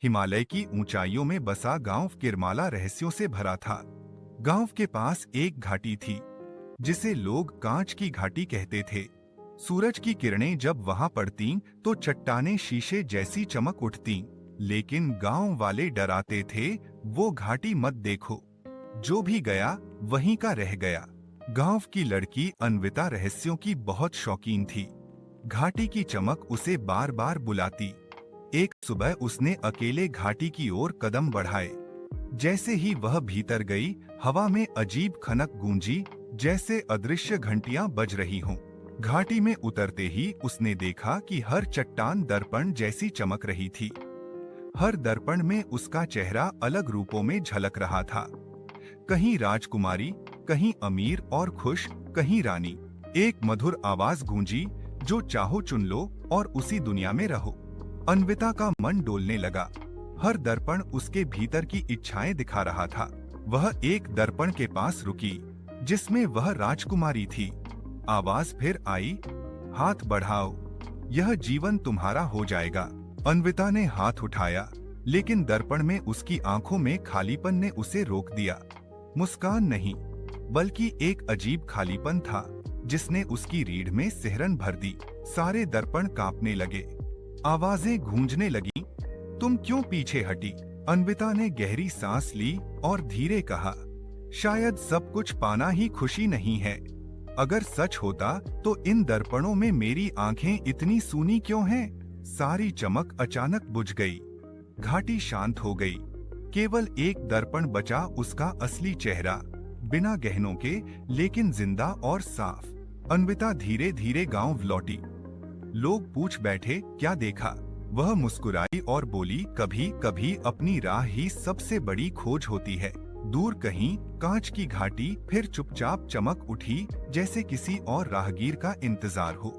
हिमालय की ऊंचाइयों में बसा गांव किरमाला रहस्यों से भरा था। गांव के पास एक घाटी थी जिसे लोग कांच की घाटी कहते थे। सूरज की किरणें जब वहां पड़तीं तो चट्टानें शीशे जैसी चमक उठतीं, लेकिन गांव वाले डराते थे, वो घाटी मत देखो, जो भी गया वहीं का रह गया। गांव की लड़की अन्विता रहस्यों की बहुत शौकीन थी। घाटी की चमक उसे बार बार बुलाती। एक सुबह उसने अकेले घाटी की ओर कदम बढ़ाए। जैसे ही वह भीतर गई, हवा में अजीब खनक गूंजी, जैसे अदृश्य घंटियां बज रही हों। घाटी में उतरते ही उसने देखा कि हर चट्टान दर्पण जैसी चमक रही थी। हर दर्पण में उसका चेहरा अलग रूपों में झलक रहा था। कहीं राजकुमारी, कहीं अमीर और खुश, कहीं रानी। एक मधुर आवाज गूंजी, जो चाहो चुन लो और उसी दुनिया में रहो। अन्विता का मन डोलने लगा। हर दर्पण उसके भीतर की इच्छाएं दिखा रहा था। वह एक दर्पण के पास रुकी, जिसमें वह राजकुमारी थी। आवाज फिर आई, हाथ बढ़ाओ, यह जीवन तुम्हारा हो जाएगा। अन्विता ने हाथ उठाया, लेकिन दर्पण में उसकी आंखों में खालीपन ने उसे रोक दिया। मुस्कान नहीं, बल्कि एक अजीब खालीपन था, जिसने उसकी रीढ़ में सिहरन भर दी। सारे दर्पण कांपने लगे। आवाजें गूंजने लगीं, तुम क्यों पीछे हटी? अन्विता ने गहरी सांस ली और धीरे कहा, शायद सब कुछ पाना ही खुशी नहीं है। अगर सच होता तो इन दर्पणों में मेरी आंखें इतनी सूनी क्यों हैं? सारी चमक अचानक बुझ गई। घाटी शांत हो गई। केवल एक दर्पण बचा, उसका असली चेहरा, बिना गहनों के, लेकिन जिंदा और साफ। अन्विता धीरे धीरे गांव लौटी। लोग पूछ बैठे, क्या देखा? वह मुस्कुराई और बोली, कभी कभी अपनी राह ही सबसे बड़ी खोज होती है। दूर कहीं कांच की घाटी फिर चुपचाप चमक उठी, जैसे किसी और राहगीर का इंतजार हो।